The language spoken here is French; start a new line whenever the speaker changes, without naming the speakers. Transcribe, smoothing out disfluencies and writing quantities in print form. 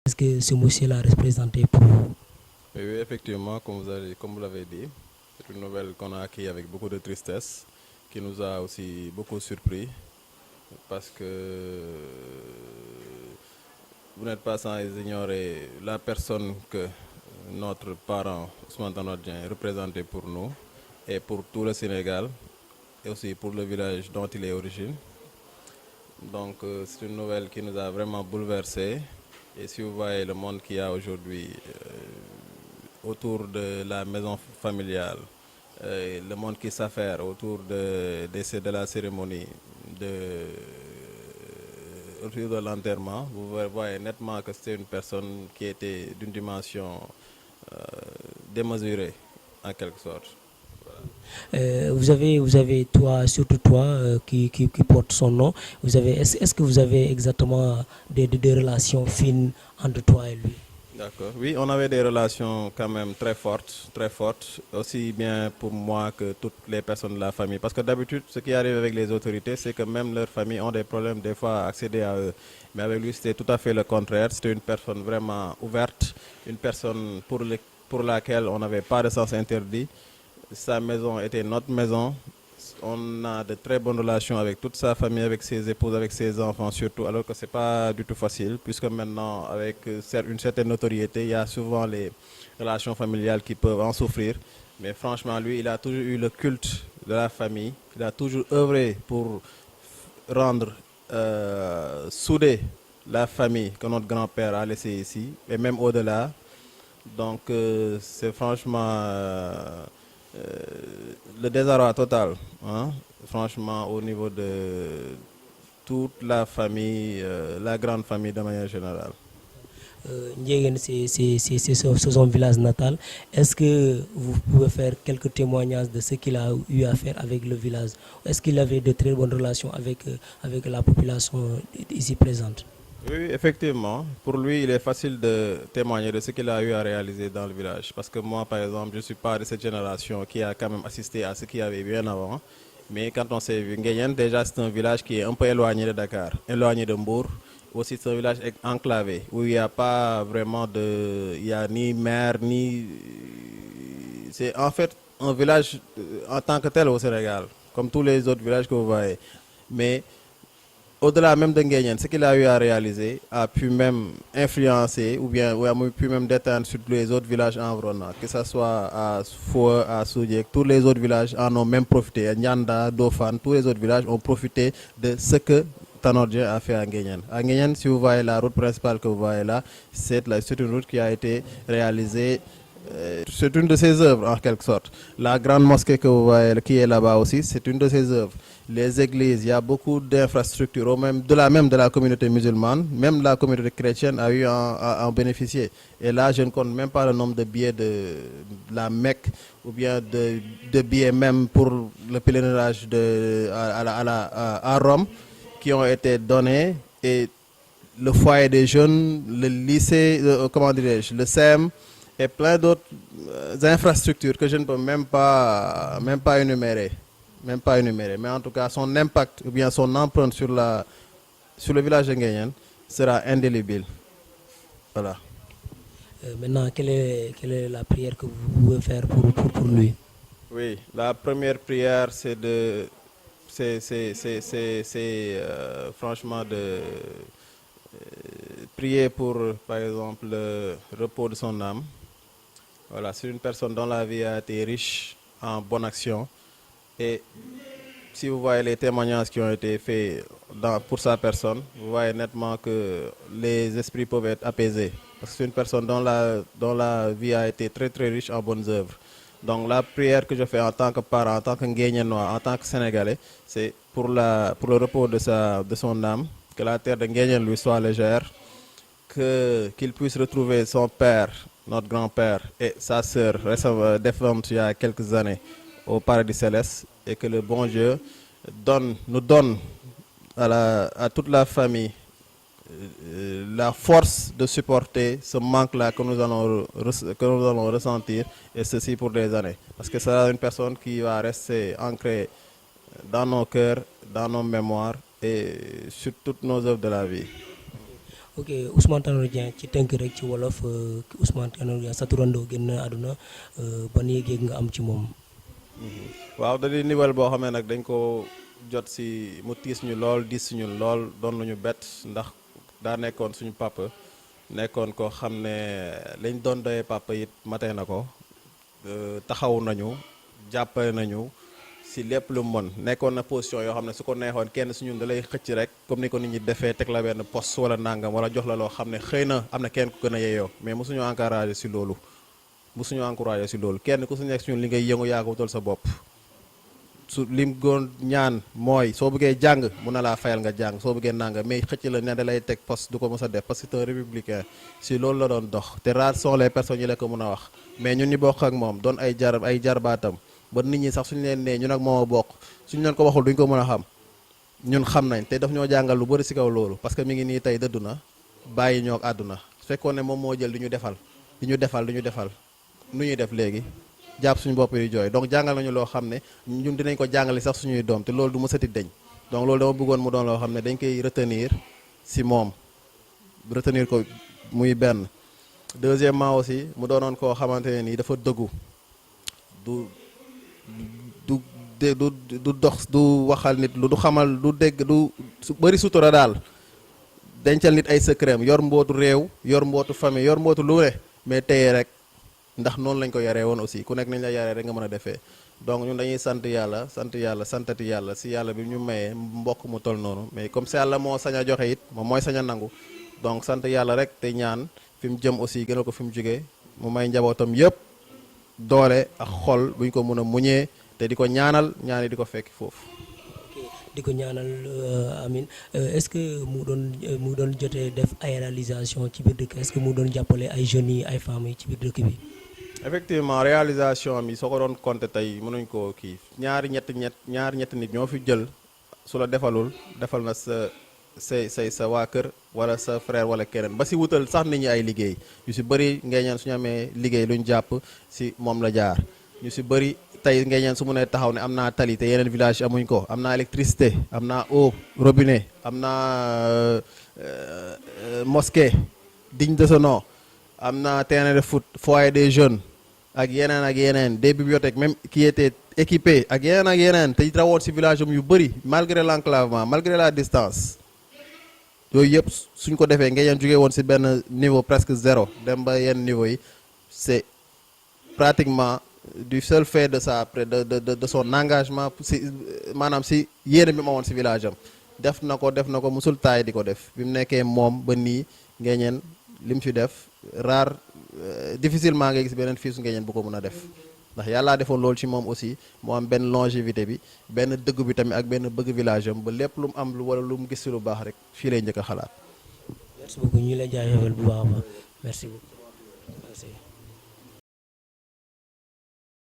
Est-ce que ce monsieur-là représenté pour vous?
Oui, oui, effectivement, comme vous l'avez dit, c'est une nouvelle qu'on a acquis avec beaucoup de tristesse, qui nous a aussi beaucoup surpris, parce que vous n'êtes pas sans ignorer la personne que notre parent Ousmane Tanor Dieng représentait pour nous et pour tout le Sénégal et aussi pour le village dont il est origine. Donc c'est une nouvelle qui nous a vraiment bouleversés. Et si vous voyez le monde qu'il y a aujourd'hui autour de la maison familiale, le monde qui s'affaire autour de la cérémonie, autour de l'enterrement, vous voyez nettement que c'était une personne qui était d'une dimension euh, démesurée, en quelque sorte.
Vous avez toi, surtout toi, qui porte son nom. Est-ce que vous avez exactement des relations fines entre toi et lui?
D'accord. Oui, on avait des relations quand même très fortes, aussi bien pour moi que toutes les personnes de la famille. Parce que d'habitude, ce qui arrive avec les autorités, c'est que même leurs familles ont des problèmes des fois à accéder à eux. Mais avec lui, c'était tout à fait le contraire. C'était une personne vraiment ouverte, une personne pour laquelle on n'avait pas de sens interdit. Sa maison était notre maison. On a de très bonnes relations avec toute sa famille, avec ses épouses, avec ses enfants surtout, alors que ce n'est pas du tout facile, puisque maintenant, avec une certaine notoriété, il y a souvent les relations familiales qui peuvent en souffrir. Mais franchement, lui, il a toujours eu le culte de la famille. Il a toujours œuvré pour rendre soudée la famille que notre grand-père a laissée ici, et même au-delà. Donc, c'est franchement le désarroi total, hein, franchement, au niveau de toute la famille, la grande famille de manière générale.
Ndiéguène, c'est son village natal. Est-ce que vous pouvez faire quelques témoignages de ce qu'il a eu à faire avec le village? Est-ce qu'il avait de très bonnes relations avec la population ici présente?
Oui, effectivement. Pour lui, il est facile de témoigner de ce qu'il a eu à réaliser dans le village. Parce que moi, par exemple, je ne suis pas de cette génération qui a quand même assisté à ce qu'il y avait bien avant. Mais quand on s'est vu, Nguyen, déjà, c'est un village qui est un peu éloigné de Dakar, éloigné de Mbour. Aussi, c'est un village enclavé, où il n'y a pas vraiment de... Il n'y a ni mer, ni... C'est en fait un village en tant que tel au Sénégal, comme tous les autres villages que vous voyez. Mais au-delà même de Nguyen, ce qu'il a eu à réaliser a pu même influencer ou bien a pu même déteindre sur les autres villages environnants, que ce soit à Foué, à Soudiek, tous les autres villages en ont même profité. Nyanda, Dofan, tous les autres villages ont profité de ce que Tanor Dieng a fait à Nguyen. À Nguyen, si vous voyez la route principale que vous voyez là, c'est une route qui a été réalisée, c'est une de ses œuvres en quelque sorte. La grande mosquée que vous voyez qui est là-bas aussi, c'est une de ses œuvres. Les églises, il y a beaucoup d'infrastructures, même de la communauté musulmane, même la communauté chrétienne a eu à en bénéficier. Et là, je ne compte même pas le nombre de billets de la Mecque ou bien de billets même pour le pèlerinage à Rome qui ont été donnés. Et le foyer des jeunes, le lycée, comment dirais-je, le SEM et plein d'autres infrastructures que je ne peux même pas énumérer. Même pas énumérer. Mais en tout cas, son impact ou bien son empreinte sur le village de Nguyen sera indélébile. Voilà.
Maintenant, quelle est la prière que vous pouvez faire pour lui?
Oui, la première prière, franchement de prier pour, par exemple, le repos de son âme. Voilà, c'est une personne dont la vie a été riche en bonnes actions. Et si vous voyez les témoignages qui ont été faits pour sa personne, vous voyez nettement que les esprits peuvent être apaisés. Parce que c'est une personne dont la vie a été très très riche en bonnes œuvres. Donc la prière que je fais en tant que parent, en tant que Nguyennois, en tant que Sénégalais, c'est pour le repos de son âme, que la terre de Nguyen lui soit légère, qu'il puisse retrouver son père, notre grand-père, et sa sœur, récemment défunte il y a quelques années, au paradis céleste, et que le bon Dieu nous donne à toute la famille la force de supporter ce manque-là que nous allons ressentir, et ceci pour des années. Parce que c'est une personne qui va rester ancrée dans nos cœurs, dans nos mémoires et sur toutes nos œuvres de la vie.
ok Ousmane Tanor Dieng ci tënk rek ci wolof Ousmane Tanor Dieng sa turandoo génn àdduna ban yëg-yëg nga am ci moom.
waaw da di nouvelle boo xam ne nag dañ ko jot si mu tiis ñu lool diis suñu lool doon lu ñu bett ndax daa nekkoon suñu papa nekkoon ko xam ne lañ doon doyee papa it matee na ko taxaw nañu jàppale nañu si lépp lu mën nekkoon na position yoo xam ne su ko neexoon kenn suñu da lay xëcc rek comme ni ko nit ñi defee teg la benn poste wala nangam wala jox la loo xam ne xëy na am na kenn ku gën a yeyoo mais mosuñu encouragé si loolu. musuñu encouragé si loolu kenn ku su nekk suñu li ngay yëngu yaa ko wutal sa bopp su lim goon ñaan mooy soo bëggee jàng mun na laa fayal nga jàng soo bëggee nanga mais xëcc la ne da lay teg poste du ko mës a def parce que c'est un républicain si loolu la doon dox te rares sont les personnes yi la ko mën a wax mais ñun ñu bokk ak moom doon ay jarbaatam ba nit ñi sax suñu leen nee ñun ak moom a bokk suñu leen ko waxul duñ ko mën a xam ñun xam nañ te daf ñoo jàngal lu bëri si kaw loolu parce que mi ngi nii tey dëddu na bàyyi ñoo ak àdduna su fekkoon ne moom moo jël di ñu defal nu ñuy def léegi jàpp suñu bopp yi jooy donc jàngal nañu loo xam ne ñun dinañ ko jàngale sax suñuy doom te loolu du mësati deñ donc loolu dama bëggoon mu doon loo xam ne dañ koy retenir si moom retenir ko muy benn. deuxièmement aussi mu doonoon koo xamante ne nii dafa dëggu du dox du waxal nit lu du xamal du dégg du su bëri sutura daal dencal nit ay secret yor mbootu réew yor mbootu famille yor mbootu lu ne mais téye rek. ndax noonu lañ ko yaree woon aussi ku nekk nañ la yaree rek nga mën a defee donc ñun dañuy sant yàlla santati yàlla si yàlla bi ñu mayee mbokk mu toll noonu mais comme si yàlla moo sañ a joxe it moom mooy sañ a nangu donc sant yàlla rek te ñaan fi mu jëm aussi gënal ko fi mu jógee mu may njabootam yëpp doole ak xol buñ ko mun a muñee te di ko ñaanal ñaani di ko fekk foofu.
di ko ñaanal amin est-ce que mu doon jotee def ay réalisation ci biir dëkk est-ce que mu doon jàppale ay jeunes yi ay femmes yi ci biir dëkk bi.
effectivement réalisation bi soo ko doon compter tey mënuñ koo kii ñaari ñetti nit ñoo fi jël su la defalul defal na sa waa kër wala sa frère wala keneen ba si wutal sax nit ñi ay liggéey yu si bëri ngay ñaan suñu amee liggéey luñ jàpp si moom la jaar ñu si bëri tey ngay ñaan su mu nee taxaw ne am naa tali te yeneen village amuñ ko am naa électricité am naa eau robinet am naa mosquée digne de ce nom am naa terrain de foot foyer des jeunes ak yeneen des bibliothèques même qui étaient équipées ak yeneen te rawoon si village am yu bëri malgré l'enclavement malgré la distance yooyu yëpp suñ ko defee ngeen jógee woon si benn niveau presque zéro dem ba yenn niveau yi c'est pratiquement du seul fait de ça après de son engagement si maanaam si yéene bi ma woon si village am def na ko musul taay di ko def bi mu nekkee moom ba nii ngeen li mu fi def rare difficilement ngay gis beneen fii su ngeen bu ko mën a def ndax yàllaa defoon loolu ci moom aussi mu am benn longévité bi benn dëgg bi tamit ak benn bëgg village am ba lépp lu mu am lu wala lu mu gis ci lu baax rek fii lay njëkk a xalaat.
merci beaucoup ñu lay jaajëfal bu baax a baax merci beaucoup merci.